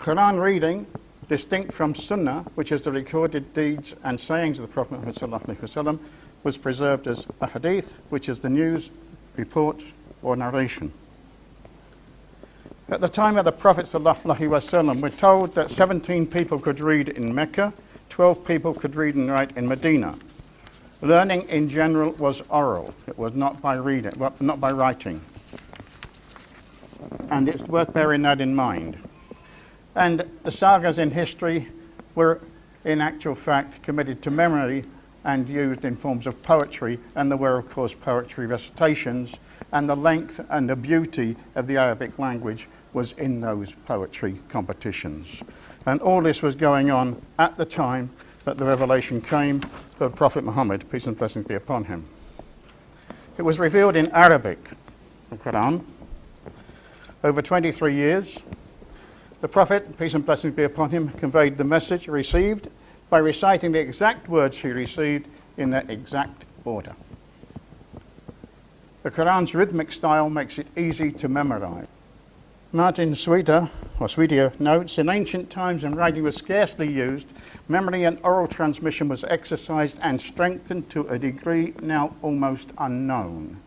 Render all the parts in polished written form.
Quran reading, distinct from Sunna, which is the recorded deeds and sayings of the Prophet Muhammad sallallahu alaihi wasallam, was preserved as a hadith, which is the news, report, or narration. At the time of the Prophet sallallahu alaihi wasallam, we're told that 17 people could read in Mecca, 12 people could read and write in Medina. Learning in general was oral. It was not by reading, well, not by writing. And it's worth bearing that in mind. And the sagas in history were, in actual fact, committed to memory and used in forms of poetry, and there were, of course, poetry recitations, and the length and the beauty of the Arabic language was in those poetry competitions. And all this was going on at the time that the revelation came of the Prophet Muhammad, peace and blessings be upon him. It was revealed in Arabic, the Quran, over 23 years. The Prophet, peace and blessings be upon him, conveyed the message received by reciting the exact words he received in their exact order. The Quran's rhythmic style makes it easy to memorize. Martin Sweeter notes, in ancient times when writing was scarcely used, memory and oral transmission was exercised and strengthened to a degree now almost unknown.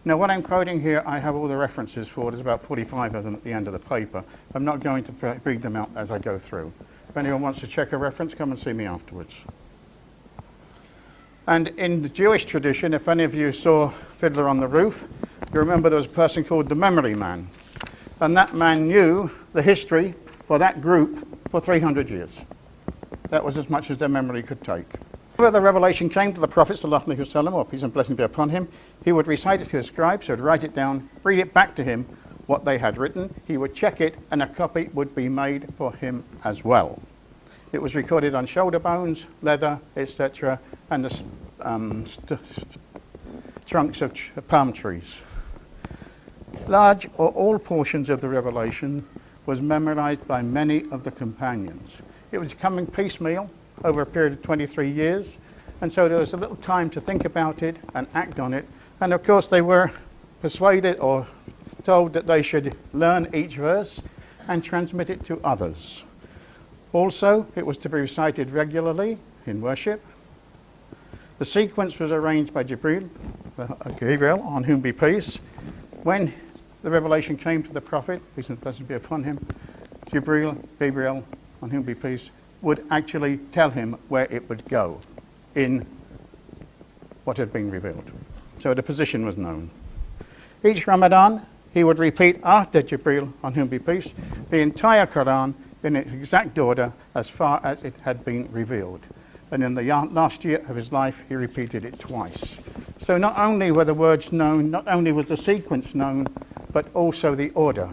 Now, what I'm quoting here, I have all the references for. There's about 45 of them at the end of the paper. I'm not going to read them out as I go through. If anyone wants to check a reference, come and see me afterwards. And in the Jewish tradition, if any of you saw Fiddler on the Roof, you remember there was a person called the Memory Man. And that man knew the history for that group for 300 years. That was as much as their memory could take. Whenever the revelation came to the Prophet sallallahu alaihi wasallam, or peace and blessing be upon him, he would recite it to his scribes, who would write it down, read it back to him, what they had written. He would check it, and a copy would be made for him as well. It was recorded on shoulder bones, leather, etc., and the trunks of palm trees. Large or all portions of the revelation was memorized by many of the companions. It was coming piecemeal over a period of 23 years, and so there was a little time to think about it and act on it. And of course they were persuaded or told that they should learn each verse and transmit it to others. Also, it was to be recited regularly in worship. The sequence was arranged by Gabriel, on whom be peace. When the revelation came to the Prophet, peace and blessings be upon him, Gabriel, on whom be peace, would actually tell him where it would go in what had been revealed. So the position was known. Each Ramadan, he would repeat after Jibreel, on whom be peace, the entire Quran in its exact order as far as it had been revealed. And in the last year of his life, he repeated it twice. So not only were the words known, not only was the sequence known, but also the order.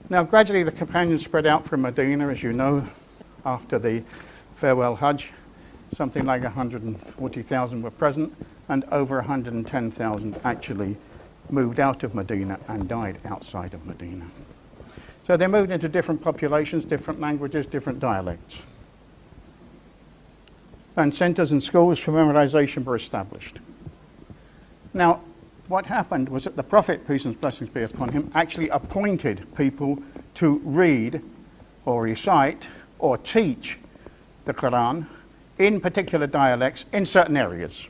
Now, gradually the companions spread out from Medina, as you know, after the farewell Hajj. Something like 140,000 were present, and over 110,000 actually moved out of Medina and died outside of Medina. So they moved into different populations, different languages, different dialects. And centers and schools for memorization were established. Now, what happened was that the Prophet, peace and blessings be upon him, actually appointed people to read or recite or teach the Quran in particular dialects in certain areas.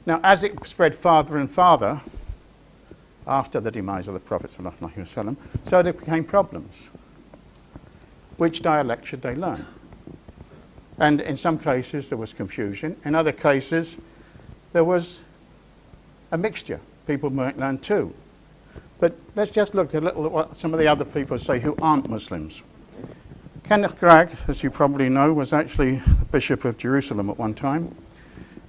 Now, as it spread farther and farther after the demise of the Prophet ﷺ, so there became problems. Which dialect should they learn? And in some cases there was confusion. In other cases there was a mixture. People might learn two. But let's just look a little at what some of the other people say who aren't Muslims. Kenneth Gragg, as you probably know, was actually the Bishop of Jerusalem at one time.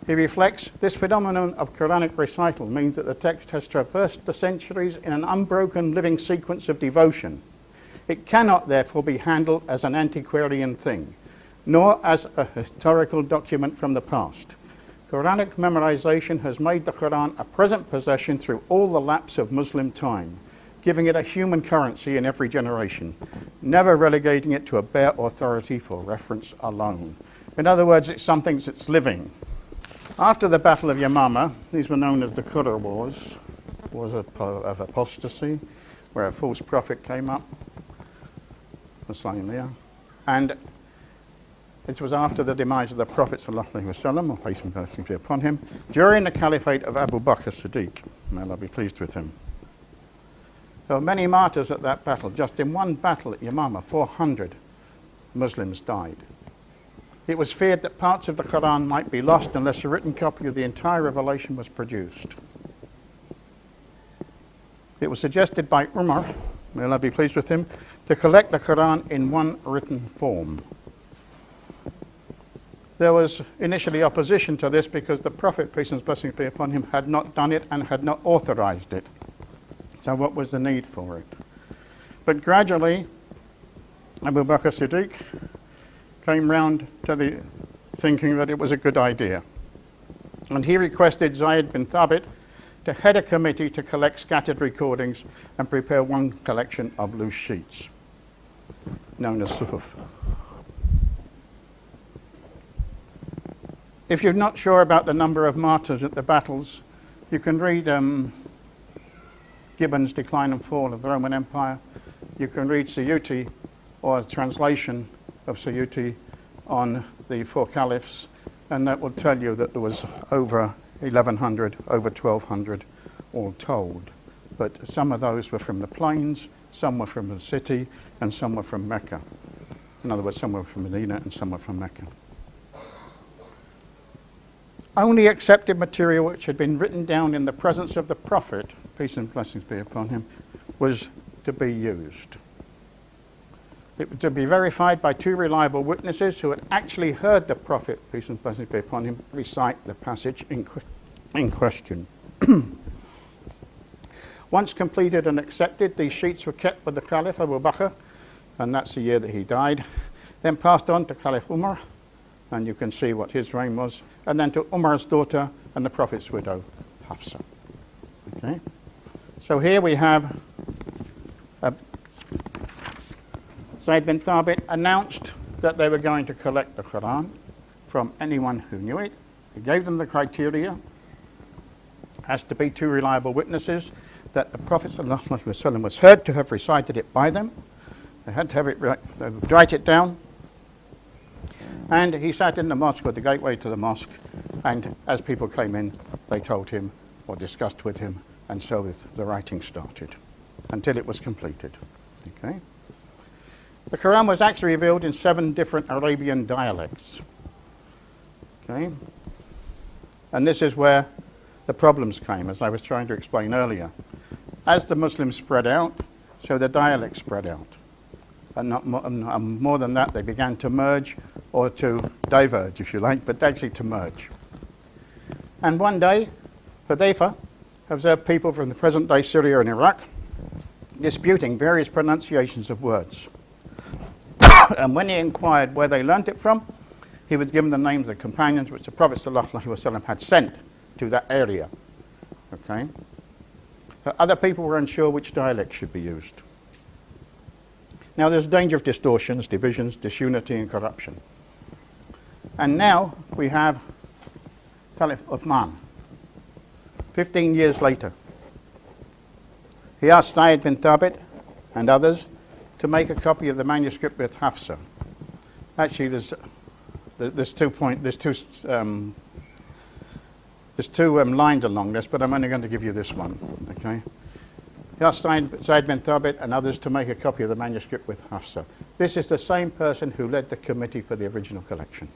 He reflects, this phenomenon of Quranic recital means that the text has traversed the centuries in an unbroken living sequence of devotion. It cannot therefore be handled as an antiquarian thing, nor as a historical document from the past. Quranic memorization has made the Quran a present possession through all the lapse of Muslim time, giving it a human currency in every generation, never relegating it to a bare authority for reference alone. In other words, it's something that's living. After the Battle of Yamama, these were known as the Qurra Wars, wars of apostasy, where a false prophet came up, the same there. And this was after the demise of the Prophet sallallahu alaihi wasallam, or peace and blessings be upon him, during the caliphate of Abu Bakr Siddiq. May Allah be pleased with him. There were many martyrs at that battle. Just in one battle at Yamama, 400 Muslims died. It was feared that parts of the Quran might be lost unless a written copy of the entire revelation was produced. It was suggested by Umar, may Allah be pleased with him, to collect the Quran in one written form. There was initially opposition to this because the Prophet, peace and blessings be upon him, had not done it and had not authorized it. So what was the need for it? But gradually, Abu Bakr Siddiq came round to the thinking that it was a good idea. And he requested Zayd bin Thabit to head a committee to collect scattered recordings and prepare one collection of loose sheets, known as suhuf. If you're not sure about the number of martyrs at the battles, you can read Gibbon's Decline and Fall of the Roman Empire. You can read Suyuti, or a translation of Suyuti on the four caliphs, and that will tell you that there was over 1,100, over 1,200 all told. But some of those were from the plains, some were from the city, and some were from Mecca. In other words, some were from Medina and some were from Mecca. Only accepted material which had been written down in the presence of the Prophet, peace and blessings be upon him, was to be used. It was to be verified by two reliable witnesses who had actually heard the Prophet, peace and blessings be upon him, recite the passage in question. Once completed and accepted, these sheets were kept by the Caliph Abu Bakr, and that's the year that he died, then passed on to Caliph Umar, and you can see what his reign was, and then to Umar's daughter and the Prophet's widow, Hafsa. Okay? So here we have Zayd bin Thabit announced that they were going to collect the Quran from anyone who knew it. He gave them the criteria. Has to be two reliable witnesses, that the Prophet ﷺ was heard to have recited it by them. They had to have it write it down. And he sat in the mosque with the gateway to the mosque, and as people came in, they told him or discussed with him, and so the writing started until it was completed. Okay? The Quran was actually revealed in 7 different Arabian dialects. Okay? And this is where the problems came, as I was trying to explain earlier. As the Muslims spread out, so the dialects spread out. And more than that, they began to merge, or to diverge, if you like, but actually to merge. And one day, Hudayfa observed people from the present-day Syria and Iraq disputing various pronunciations of words. And when he inquired where they learnt it from, he was given the names of the companions which the Prophet ﷺ had sent to that area. Okay? But other people were unsure which dialect should be used. Now there's a danger of distortions, divisions, disunity and corruption. And now we have Caliph Uthman, 15 years later. He asked Zayd bin Thabit and others to make a copy of the manuscript with Hafsa. Actually, there's two lines along this, but I'm only going to give you this one. Okay. He asked Zayd bin Thabit and others to make a copy of the manuscript with Hafsa. This is the same person who led the committee for the original collection.